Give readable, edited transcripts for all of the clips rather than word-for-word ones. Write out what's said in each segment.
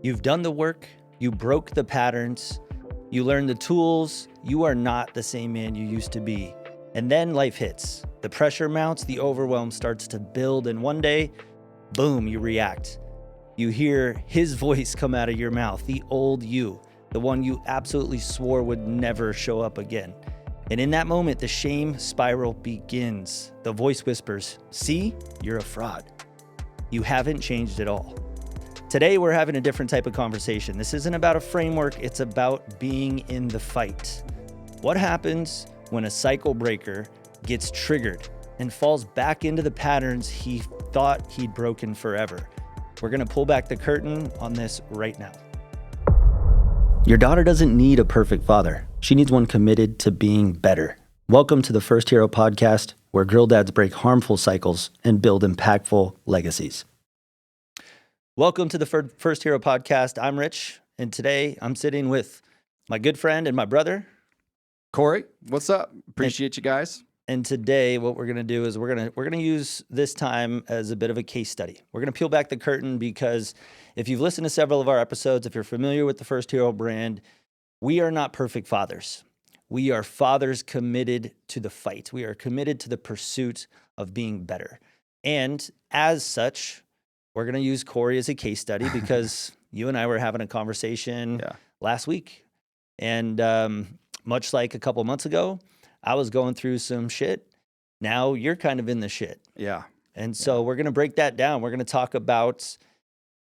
You've done the work, you broke the patterns, you learned the tools, you are not the same man you used to be. And then life hits. The pressure mounts, the overwhelm starts to build, and one day, boom, you react. You hear his voice come out of your mouth, the old you, the one you absolutely swore would never show up again. And in that moment, the shame spiral begins. The voice whispers, "See, you're a fraud. You haven't changed at all." Today, we're having a different type of conversation. This isn't about a framework, it's about being in the fight. What happens when a cycle breaker gets triggered and falls back into the patterns he thought he'd broken forever? We're gonna pull back the curtain on this right now. Your daughter doesn't need a perfect father. She needs one committed to being better. Welcome to the First Hero podcast, where girl dads break harmful cycles and build impactful legacies. Welcome to the First Hero podcast. I'm Rich, and today I'm sitting with my good friend and my brother, Corey. What's up? Appreciate you guys. And today what we're going to do is we're going to use this time as a bit of a case study. We're going to peel back the curtain because if you've listened to several of our episodes, if you're familiar with the First Hero brand, we are not perfect fathers. We are fathers committed to the fight. We are committed to the pursuit of being better. And as such, we're going to use Corey as a case study because you and I were having a conversation last week. And much like a couple months ago, I was going through some shit. Now you're kind of in the shit. Yeah. And so we're going to break that down. We're going to talk about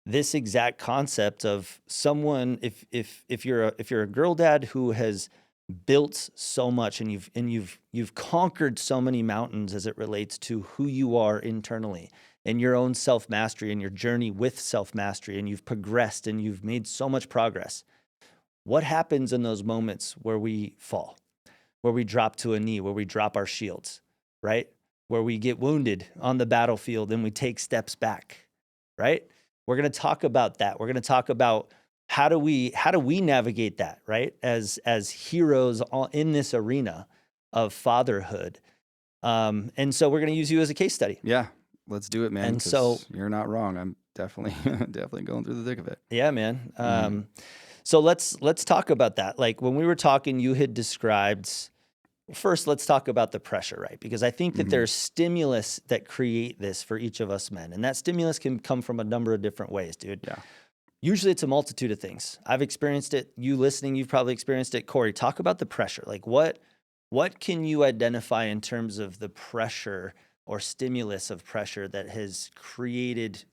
this exact concept of someone, if you're a girl dad who has built so much and you've conquered so many mountains as it relates to who you are internally and your own self-mastery and your journey with self-mastery, and you've progressed and you've made so much progress. What happens in those moments where we fall, where we drop to a knee, where we drop our shields, right? Where we get wounded on the battlefield and we take steps back, right? We're going to talk about that. We're going to talk about how do we navigate that, right? As heroes in this arena of fatherhood. And so we're going to use you as a case study. Yeah, let's do it, man. And so you're not wrong. I'm definitely going through the thick of it. Yeah, man. So let's talk about that. Like when we were talking, you had described, first, let's talk about the pressure, right? Because I think that there's stimulus that create this for each of us men. And that stimulus can come from a number of different ways, dude. Yeah. Usually it's a multitude of things. I've experienced it. You listening, you've probably experienced it. Corey, talk about the pressure. Like what can you identify in terms of the pressure or stimulus of pressure that has created,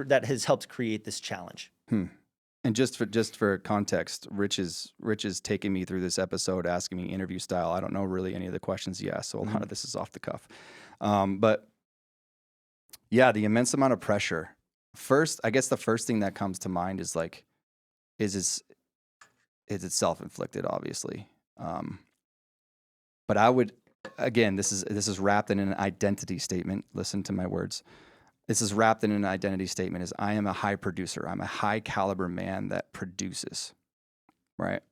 that has helped create this challenge? And just for context, Rich is taking me through this episode, asking me interview style. I don't know really any of the questions he asked, so a lot of this is off the cuff. But yeah, the immense amount of pressure. First, I guess the first thing that comes to mind is like, is it self-inflicted, obviously. But I would, again, this is wrapped in an identity statement. Listen to my words. This is wrapped in an identity statement is I am a high producer. I'm a high caliber man that produces, right?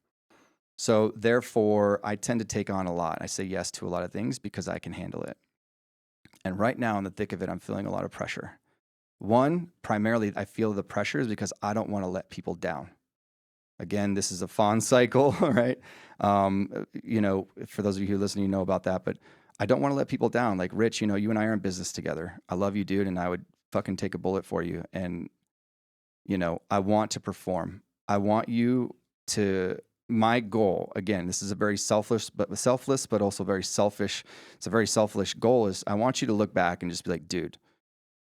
So therefore, I tend to take on a lot. I say yes to a lot of things because I can handle it. And right now in the thick of it, I'm feeling a lot of pressure. One, primarily, I feel the pressure is because I don't want to let people down. Again, this is a fawn cycle, right? For those of you who listen, you know about that, but I don't want to let people down. Like Rich, you and I are in business together. I love you, dude, and I would fucking take a bullet for you. And, I want to perform. I want you to, my goal, again, this is a very selfless, but also very selfish. It's a very selfish goal is I want you to look back and just be like, dude,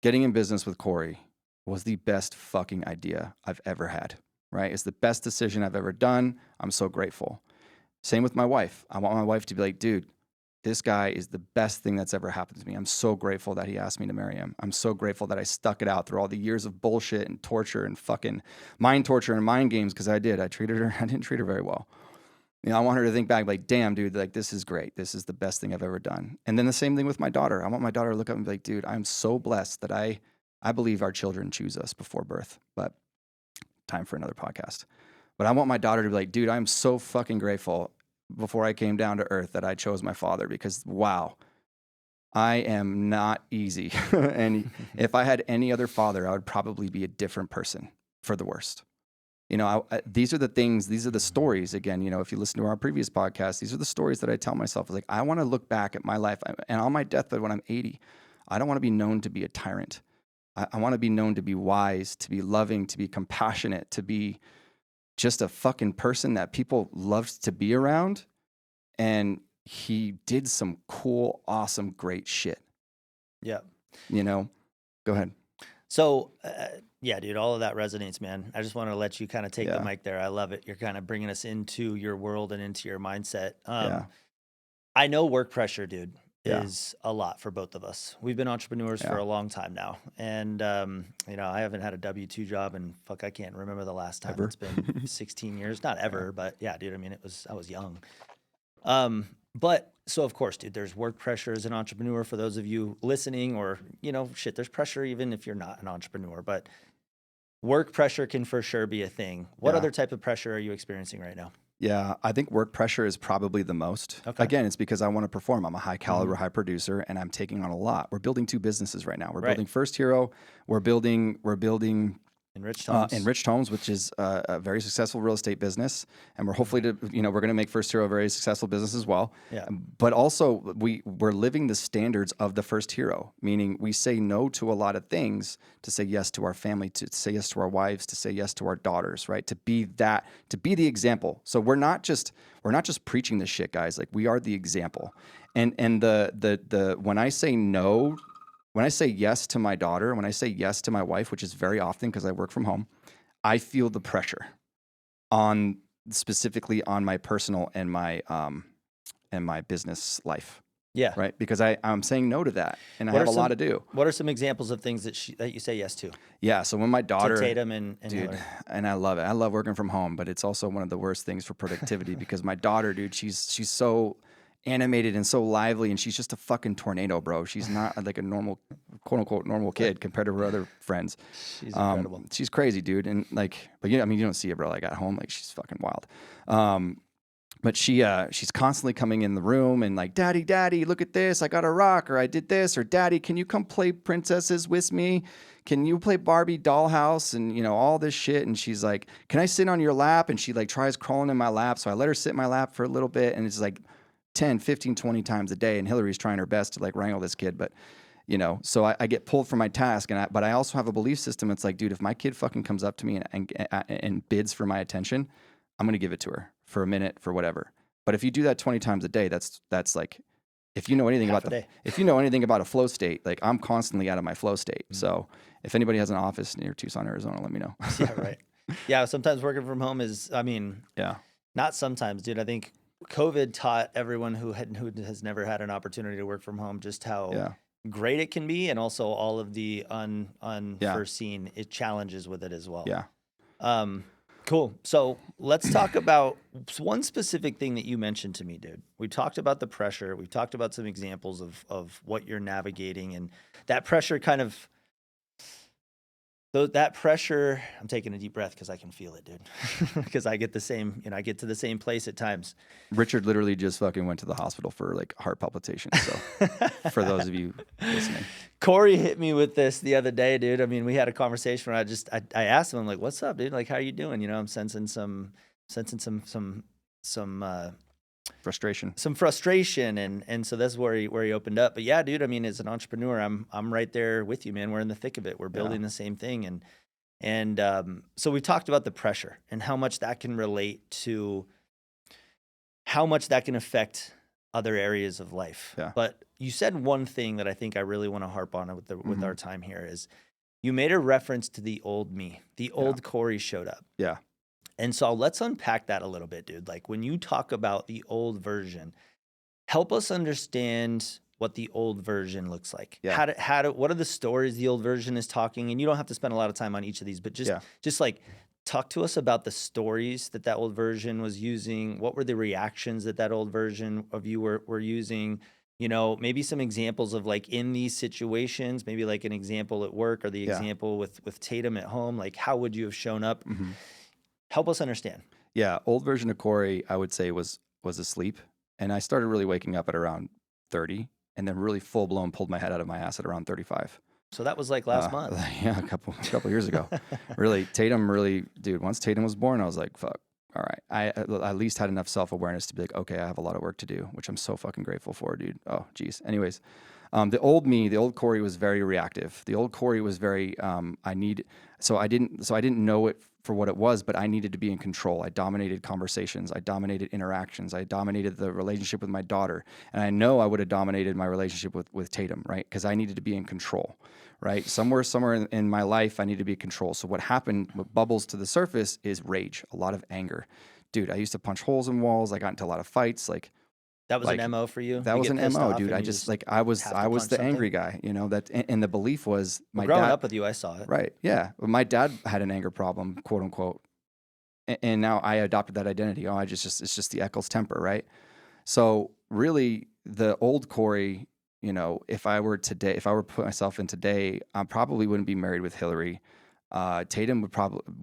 getting in business with Corey was the best fucking idea I've ever had, right? It's the best decision I've ever done. I'm so grateful. Same with my wife. I want my wife to be like, dude, this guy is the best thing that's ever happened to me. I'm so grateful that he asked me to marry him. I'm so grateful that I stuck it out through all the years of bullshit and torture and fucking mind torture and mind games because I did. I didn't treat her very well. I want her to think back like, damn, dude, like this is great. This is the best thing I've ever done. And then the same thing with my daughter. I want my daughter to look up and be like, dude, I'm so blessed that I believe our children choose us before birth, but time for another podcast. But I want my daughter to be like, dude, I'm so fucking grateful before I came down to earth that I chose my father because wow, I am not easy. And if I had any other father, I would probably be a different person for the worst. You know, these are the things, these are the stories. Again, you know, if you listen to our previous podcast, these are the stories that I tell myself. Like, I want to look back at my life, and on my deathbed when I'm 80, I don't want to be known to be a tyrant. I want to be known to be wise, to be loving, to be compassionate, to be just a fucking person that people loved to be around. And he did some cool, awesome, great shit. Yeah. You know, go ahead. So, yeah, dude, all of that resonates, man. I just want to let you kind of take the Yeah. mic there. I love it. You're kind of bringing us into your world and into your mindset. Yeah. I know work pressure, dude, Yeah. is a lot for both of us. We've been entrepreneurs for Yeah. a long time now. And, you know, I haven't had a W-2 job and fuck, I can't remember the last time. Ever? It's been 16 years. Not ever, but yeah, dude, I mean, I was young. But so of course, dude, there's work pressure as an entrepreneur for those of you listening, or, you know, shit, there's pressure even if you're not an entrepreneur, but work pressure can for sure be a thing. What Yeah. other type of pressure are you experiencing right now? Yeah, I think work pressure is probably the most. Okay. Again, it's because I want to perform. I'm a high caliber, high producer, and I'm taking on a lot. We're building 2 businesses right now. We're Right. building First Hero. We're building Enriched homes. Enriched Homes, which is a very successful real estate business, and we're hopefully we're going to make First Hero a very successful business as well. Yeah. But also we're living the standards of the First Hero, meaning we say no to a lot of things to say yes to our family, to say yes to our wives, to say yes to our daughters, right? To be the example. So we're not just preaching this shit, guys. Like, we are the example. And the when I say no. When I say yes to my daughter, when I say yes to my wife, which is very often because I work from home, I feel the pressure specifically on my personal and my business life. Yeah. Right. Because I'm saying no to that, and I What have are a lot some- to do. What are some examples of things that you say yes to? Yeah. So when my daughter, To Tatum and dude, Hillary. and I love it. I love working from home, but it's also one of the worst things for productivity because my daughter, dude, she's so animated and so lively, and she's just a fucking tornado, bro. She's not like a normal, quote unquote, normal kid compared to her other friends. She's incredible. She's crazy, dude. And like, but yeah, I mean, you don't see it, bro. Like at home, like she's fucking wild. But she's constantly coming in the room and like, daddy, look at this. I got a rock, or I did this, or daddy, can you come play princesses with me? Can you play Barbie dollhouse? And you know, all this shit. And she's like, can I sit on your lap? And she like tries crawling in my lap. So I let her sit in my lap for a little bit. And it's like 10, 15, 20 times a day. And Hillary's trying her best to like wrangle this kid. But you know, so I get pulled from my task. But I also have a belief system. It's like, dude, if my kid fucking comes up to me and bids for my attention, I'm going to give it to her for a minute, for whatever. But if you do that 20 times a day, that's like, if you know anything if you know anything about a flow state, like I'm constantly out of my flow state. Mm-hmm. So if anybody has an office near Tucson, Arizona, let me know. Yeah, right. Yeah, sometimes working from home is, I mean, yeah, not sometimes, dude. I think COVID taught everyone who has never had an opportunity to work from home just how great it can be, and also all of the unforeseen challenges with it as well. Yeah. Cool. So let's talk about one specific thing that you mentioned to me, dude. We talked about the pressure. We talked about some examples of what you're navigating, and that pressure kind of, that pressure, I'm taking a deep breath because I can feel it, dude. Because I get the same, I get to the same place at times. Richard literally just fucking went to the hospital for like heart palpitations. So for those of you listening. Corey hit me with this the other day, dude. I mean, we had a conversation where I asked him, I'm like, what's up, dude? Like, how are you doing? I'm sensing some frustration. Some frustration, and so that's where he opened up. But yeah, dude, I mean, as an entrepreneur, I'm right there with you, man. We're in the thick of it. We're building the same thing, and so we talked about the pressure and how much that can relate to how much that can affect other areas of life. Yeah. But you said one thing that I think I really want to harp on with our time here is you made a reference to the old me. The old Corey showed up. Yeah. And so let's unpack that a little bit, dude. Like when you talk about the old version, help us understand what the old version looks like. Yeah. What are the stories the old version is talking? And you don't have to spend a lot of time on each of these, but just like talk to us about the stories that old version was using. What were the reactions that old version of you were using? Maybe some examples of like in these situations, maybe like an example at work or the example with Tatum at home. Like how would you have shown up? Mm-hmm. Help us understand. Yeah. Old version of Corey, I would say was asleep. And I started really waking up at around 30 and then really full blown pulled my head out of my ass at around 35. So that was like last month. Yeah, a couple years ago. Really, Tatum really, dude, once Tatum was born, I was like, fuck. All right. I at least had enough self-awareness to be like, okay, I have a lot of work to do, which I'm so fucking grateful for, dude. Oh, geez. Anyways, the old me, the old Corey was very reactive. The old Corey was very, so I didn't know it for what it was, but I needed to be in control. I dominated conversations. I dominated interactions. I dominated the relationship with my daughter. And I know I would have dominated my relationship with Tatum, right? Because I needed to be in control, right? Somewhere in my life, I needed to be in control. So what happened, what bubbles to the surface is rage, a lot of anger. Dude, I used to punch holes in walls. I got into a lot of fights. That was an MO for you? That You was get an pissed MO, off dude. and I you just have was to the punch angry something? guy, you know, and the belief was my Growing dad. up with you, I saw it. Right. Yeah. Well, my dad had an anger problem, quote unquote. And now I adopted that identity. Oh, it's just the Eccles temper, right? So really the old Corey, you know, if I were to put myself in today, I probably wouldn't be married with Hillary. Tatum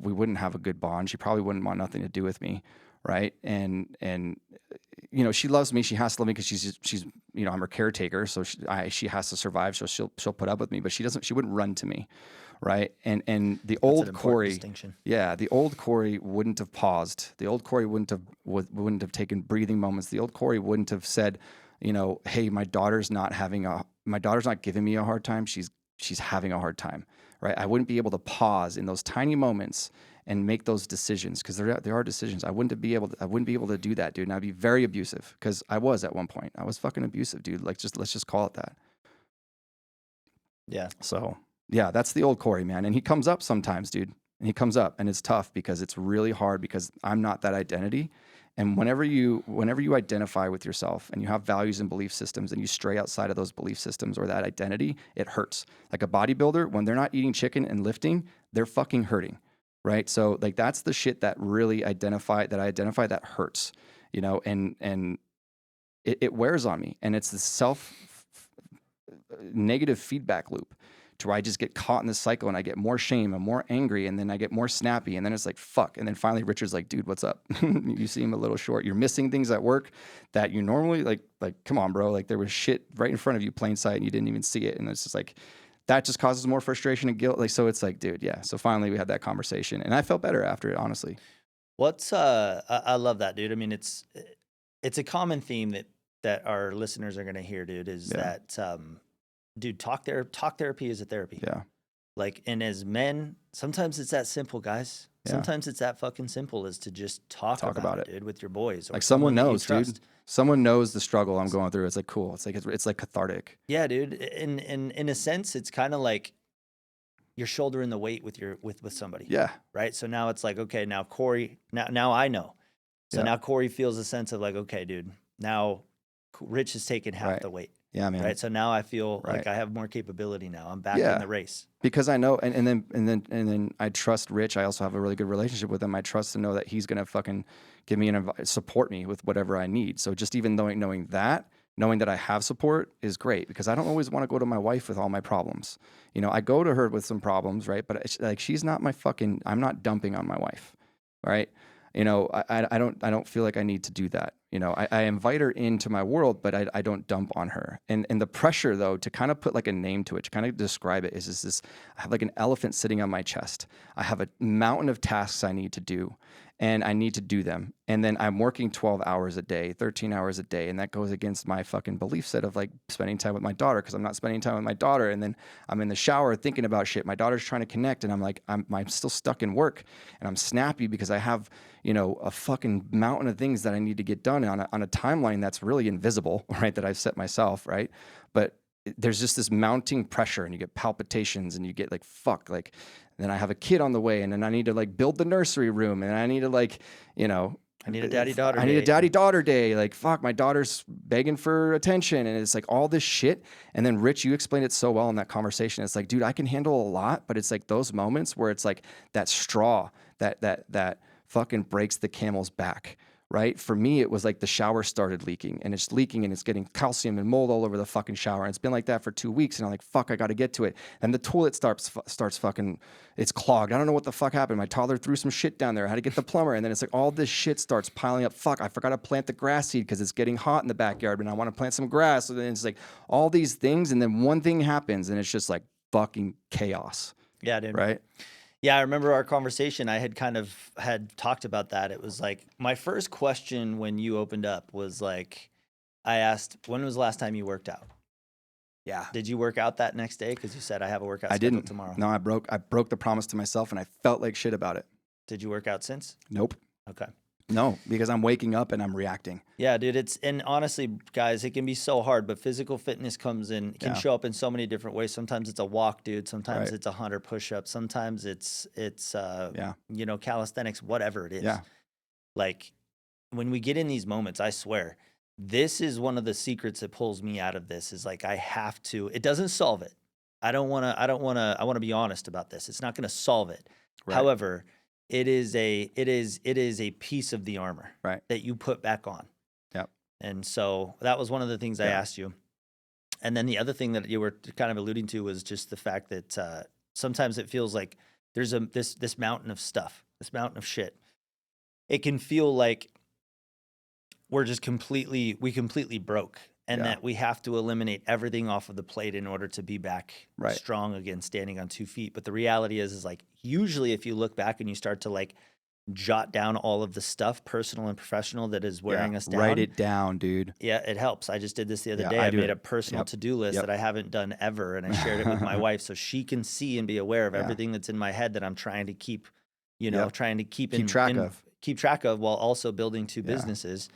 we wouldn't have a good bond. She probably wouldn't want nothing to do with me. Right. And you know, she loves me. She has to love me because she's, you know, I'm her caretaker. So she has to survive. So she'll put up with me, but she wouldn't run to me. Right. And the old Corey, distinction. yeah, the old Corey wouldn't have paused. The old Corey wouldn't have taken breathing moments. The old Corey wouldn't have said, you know, hey, my daughter's not giving me a hard time. She's having a hard time. Right. I wouldn't be able to pause in those tiny moments and make those decisions because there are decisions. I wouldn't be able to do that, dude. And I'd be very abusive because I was at one point. I was fucking abusive, dude. Like let's just call it that. Yeah. So yeah, that's the old Corey, man. And he comes up sometimes, dude. And he comes up and it's tough because it's really hard because I'm not that identity. And whenever you identify with yourself and you have values and belief systems and you stray outside of those belief systems or that identity, it hurts. Like a bodybuilder, when they're not eating chicken and lifting, they're fucking hurting. Right. So like that's the shit that really I identify that hurts, you know, and it wears on me. And it's the negative feedback loop to where I just get caught in this cycle and I get more shame and more angry and then I get more snappy and then it's like, fuck. And then finally Richard's like, dude, what's up? You seem a little short. You're missing things at work that you normally like, come on, bro. Like there was shit right in front of you, plain sight, and you didn't even see it. And it's just like, that just causes more frustration and guilt. Like, so it's like, dude, yeah. So finally we had that conversation and I felt better after it, honestly. I love that, dude. I mean, it's a common theme that our listeners are going to hear, dude, is that, dude, talk therapy is a therapy. Yeah. Like, and as men, sometimes it's that simple, guys. Yeah. Sometimes it's that fucking simple is to just talk about it, dude, with your boys. Or like someone knows, that you dude. Someone knows the struggle I'm going through. It's like cool. It's like cathartic. Yeah, dude. In a sense, it's kind of like you're shouldering the weight with somebody. Yeah. Right. So now it's like, okay, now Corey, now I know. So now Corey feels a sense of like, okay, dude, now Rich has taken half the weight. Yeah, man. Right. So now I feel like I have more capability now. I'm back in the race. Because I know, and then I trust Rich. I also have a really good relationship with him. I trust to know that he's gonna fucking give me support me with whatever I need. So just even knowing that I have support is great because I don't always want to go to my wife with all my problems. You know, I go to her with some problems, right? But it's like she's not I'm not dumping on my wife, right? You know, I don't feel like I need to do that. You know, I invite her into my world, but I don't dump on her. And the pressure though, to kind of put like a name to it, to kind of describe it is this, I have like an elephant sitting on my chest. I have a mountain of tasks I need to do and I need to do them. And then I'm working 12 hours a day, 13 hours a day. And that goes against my fucking belief set of like spending time with my daughter because I'm not spending time with my daughter. And then I'm in the shower thinking about shit. My daughter's trying to connect and I'm like, I'm still stuck in work and I'm snappy because I have, you know, a fucking mountain of things that I need to get done on a timeline that's really invisible, right? That I've set myself, right? But there's just this mounting pressure and you get palpitations and you get like, fuck, like, then I have a kid on the way and then I need to like build the nursery room and I need to like, you know, I need a daddy-daughter day. I need a daddy-daughter day. Like, fuck, my daughter's begging for attention. And it's like all this shit. And then Rich, you explained it so well in that conversation. It's like, dude, I can handle a lot, but it's like those moments where it's like that straw that fucking breaks the camel's back. Right? For me, it was like the shower started leaking and it's leaking and it's getting calcium and mold all over the fucking shower. And it's been like that for 2 weeks. And I'm like, fuck, I got to get to it. And the toilet starts fucking, it's clogged. I don't know what the fuck happened. My toddler threw some shit down there. I had to get the plumber. And then it's like all this shit starts piling up. Fuck, I forgot to plant the grass seed because it's getting hot in the backyard and I want to plant some grass. So then it's like all these things. And then one thing happens and it's just like, fucking chaos, Yeah, dude. right? Yeah, I remember our conversation. I had talked about that. It was like my first question when you opened up was like, I asked, when was the last time you worked out? Yeah. Did you work out that next day? Because you said I have a workout I scheduled didn't. tomorrow. No, I broke the promise to myself, and I felt like shit about it. Did you work out since? Nope. Okay. No, because I'm waking up and I'm reacting. Yeah, dude. And honestly, guys, it can be so hard, but physical fitness can Yeah. show up in so many different ways. Sometimes it's a walk, dude. Sometimes Right. it's 100 push-ups. Sometimes it's Yeah. calisthenics, whatever it is. Yeah. Like when we get in these moments, I swear, this is one of the secrets that pulls me out of this is like I have to. It doesn't solve it. I want to be honest about this. It's not going to solve it. Right. However, it is a piece of the armor Right. that you put back on. Yep. And so that was one of the things I asked you. And then the other thing that you were kind of alluding to was just the fact that sometimes it feels like there's this mountain of stuff, this mountain of shit. It can feel like we're just completely broke, and that we have to eliminate everything off of the plate in order to be back strong again, standing on 2 feet. But the reality is like usually if you look back and you start to like jot down all of the stuff, personal and professional, that is wearing us down. Write it down, dude. Yeah, it helps. I just did this the other day. I made a personal to-do list that I haven't done ever, and I shared it with my wife so she can see and be aware of everything that's in my head that I'm trying to keep, keep track of while also building 2 businesses.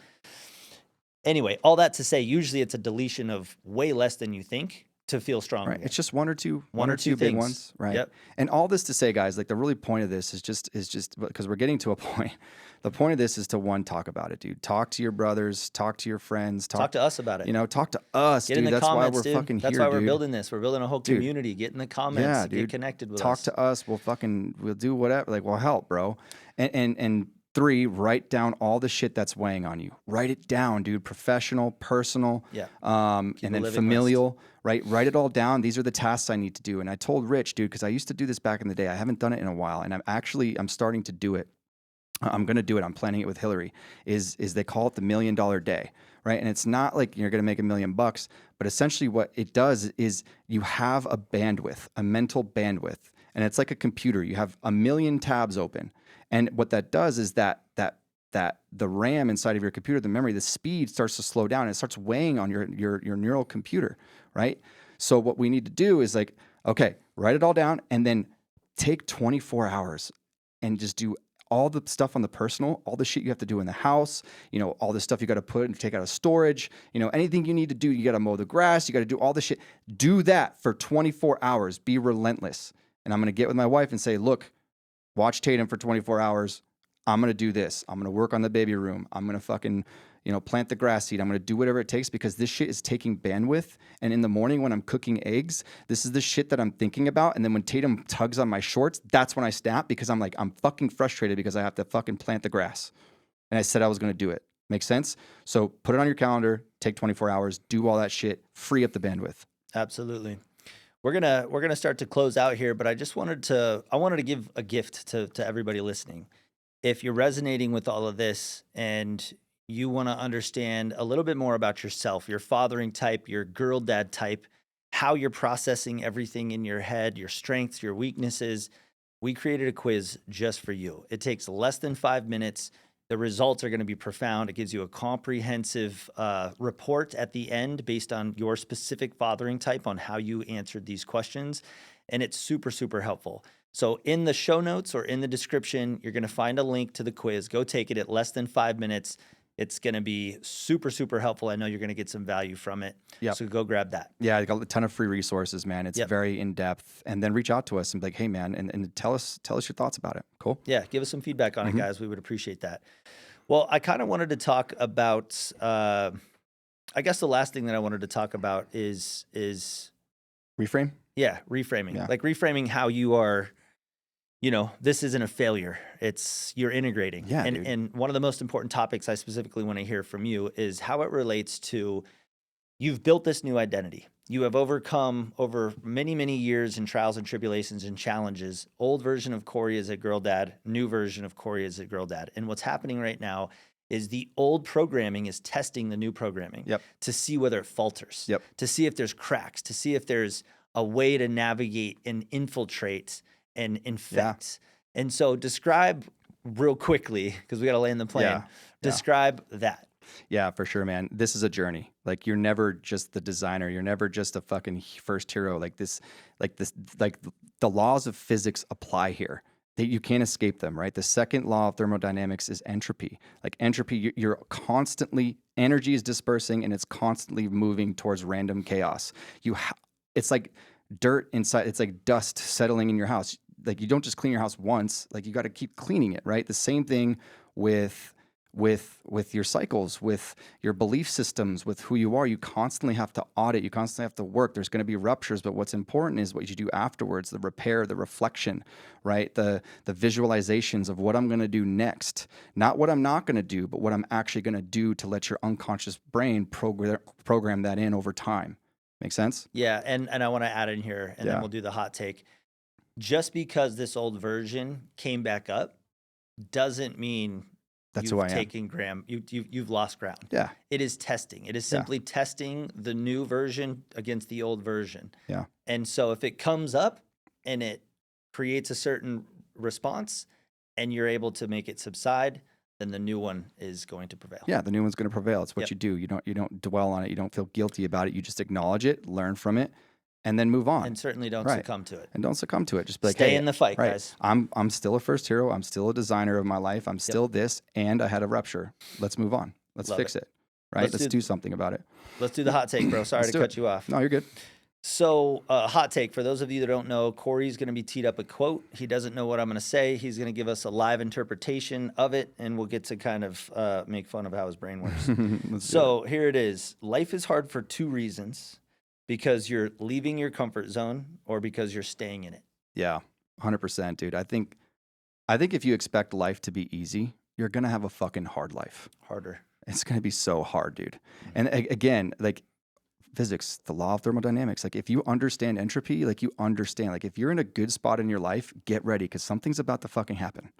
Anyway, all that to say, usually it's a deletion of way less than you think to feel strong. Right. Again. It's just one or two things. big ones. Right. Yep. And all this to say, guys, like the really point of this is just because we're getting to a point. The point of this is to talk about it, dude. Talk to your brothers, talk to your friends, talk to us about it. Talk to us, Get dude. in the That's comments, why we're dude. fucking That's here, why we're dude. building this. We're building a whole community. Get in the comments. Get connected with us. Talk to us. We'll do whatever. Like, we'll help, bro. And 3, write down all the shit that's weighing on you. Write it down, dude. Professional, personal, and then familial. Right? Write it all down. These are the tasks I need to do. And I told Rich, dude, because I used to do this back in the day. I haven't done it in a while, and I'm starting to do it. I'm going to do it. I'm planning it with Hillary. Is they call it the $1 million day, right? And it's not like you're going to make $1 million, but essentially what it does is you have a bandwidth, a mental bandwidth, and it's like a computer. You have 1 million tabs open. And what that does is that the RAM inside of your computer, the memory, the speed starts to slow down and it starts weighing on your neural computer, right? So what we need to do is like, okay, write it all down and then take 24 hours and just do all the stuff on the personal, all the shit you have to do in the house, all the stuff you got to put and take out of storage, anything you need to do, you got to mow the grass, you got to do all the shit. Do that for 24 hours. Be relentless. And I'm going to get with my wife and say, look, watch Tatum for 24 hours. I'm going to do this. I'm going to work on the baby room. I'm going to fucking, plant the grass seed. I'm going to do whatever it takes because this shit is taking bandwidth. And in the morning when I'm cooking eggs, this is the shit that I'm thinking about. And then when Tatum tugs on my shorts, that's when I snap because I'm like, I'm fucking frustrated because I have to fucking plant the grass. And I said I was going to do it. Make sense? So put it on your calendar, take 24 hours, do all that shit, free up the bandwidth. Absolutely. We're gonna start to close out here, but I wanted to give a gift to everybody listening. If you're resonating with all of this and you want to understand a little bit more about yourself, your fathering type, your girl dad type, how you're processing everything in your head, your strengths, your weaknesses, we created a quiz just for you. It takes less than 5 minutes. The results are going to be profound. It gives you a comprehensive report at the end based on your specific fathering type on how you answered these questions. And it's super, super helpful. So in the show notes or in the description, you're going to find a link to the quiz. Go take it at less than 5 minutes. It's going to be super, super helpful. I know you're going to get some value from it. Yep. So go grab that. Yeah, I got a ton of free resources, man. It's very in-depth. And then reach out to us and be like, hey, man, and tell us your thoughts about it. Cool? Yeah, give us some feedback on it, guys. We would appreciate that. Well, I kind of wanted to talk about, I guess the last thing that I wanted to talk about is Reframe? Yeah, reframing. Yeah. Like reframing how you are, this isn't a failure. It's you're integrating. Yeah, and one of the most important topics I specifically want to hear from you is how it relates to you've built this new identity. You have overcome over many, many years in trials and tribulations and challenges. Old version of Corey is a girl dad. New version of Corey is a girl dad. And what's happening right now is the old programming is testing the new programming to see whether it falters, to see if there's cracks, to see if there's a way to navigate and infiltrate and infect. And so describe real quickly, because we got to land the plane. Yeah. Describe that. Yeah, for sure, man. This is a journey. Like you're never just the designer. You're never just a fucking first hero. Like the laws of physics apply here. That you can't escape them, right? The second law of thermodynamics is entropy. Like entropy, you're constantly, energy is dispersing and it's constantly moving towards random chaos. It's like dirt inside. It's like dust settling in your house. Like you don't just clean your house once. Like you got to keep cleaning it, right? The same thing with your cycles, with your belief systems, with who you are. You constantly have to audit, you constantly have to work. There's going to be ruptures, but what's important is what you do afterwards, the repair, the reflection, right? The visualizations of what I'm going to do next, not what I'm not going to do, but what I'm actually going to do to let your unconscious brain program that in over time. Make sense? Yeah, and I want to add in here, and then we'll do the hot take. Just because this old version came back up doesn't mean that's who I am. You've lost ground. Yeah. It is testing. It is simply testing the new version against the old version. Yeah. And so if it comes up and it creates a certain response and you're able to make it subside, then the new one is going to prevail. Yeah, the new one's going to prevail. It's what you do. You don't dwell on it. You don't feel guilty about it. You just acknowledge it, learn from it, and then move on. And certainly don't succumb to it. And don't succumb to it. Just be like, stay in the fight, guys. I'm still a first hero. I'm still a designer of my life. I'm still this, and I had a rupture. Let's move on. Let's fix it. Right? Let's do something about it. Let's do the hot take, bro. Sorry to cut you off. No, you're good. So, hot take. For those of you that don't know, Corey's going to be teed up a quote. He doesn't know what I'm going to say. He's going to give us a live interpretation of it, and we'll get to kind of make fun of how his brain works. So, here it is. Life is hard for two reasons. Because you're leaving your comfort zone or because you're staying in it. Yeah, 100%, dude. I think if you expect life to be easy, you're going to have a fucking hard life. Harder. It's going to be so hard, dude. And again, like physics, the law of thermodynamics, like if you understand entropy, like you understand, like if you're in a good spot in your life, get ready because something's about to fucking happen.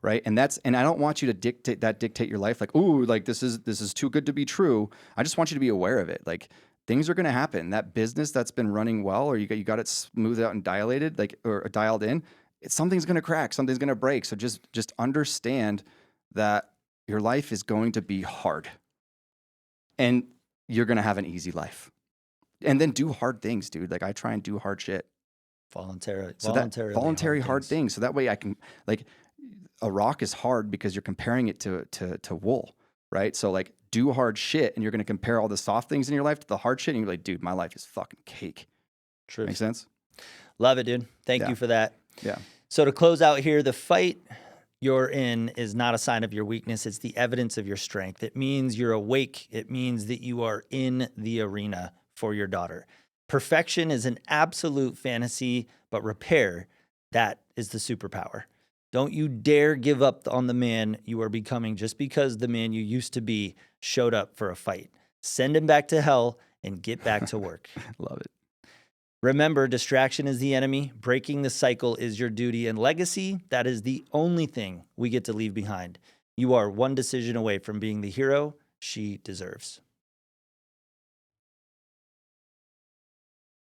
Right. And I don't want you to dictate your life. Like, ooh, like this is too good to be true. I just want you to be aware of it. Like, things are going to happen. That business that's been running well, or you got it smoothed out and dilated, like or dialed in, something's going to crack, something's going to break. So just understand that your life is going to be hard, and you're going to have an easy life. And then do hard things, dude. Like I try and do hard shit voluntarily. Voluntary hard things. So that way I can, like, a rock is hard because you're comparing it to wool, right? So like, do hard shit, and you're going to compare all the soft things in your life to the hard shit, and you're like, dude, my life is fucking cake. True. Make sense? Love it, dude. Thank you for that. Yeah. So to close out here, the fight you're in is not a sign of your weakness. It's the evidence of your strength. It means you're awake. It means that you are in the arena for your daughter. Perfection is an absolute fantasy, but repair, that is the superpower. Don't you dare give up on the man you are becoming just because the man you used to be showed up for a fight. Send him back to hell and get back to work. Love it. Remember, distraction is the enemy. Breaking the cycle is your duty. And legacy, that is the only thing we get to leave behind. You are one decision away from being the hero she deserves.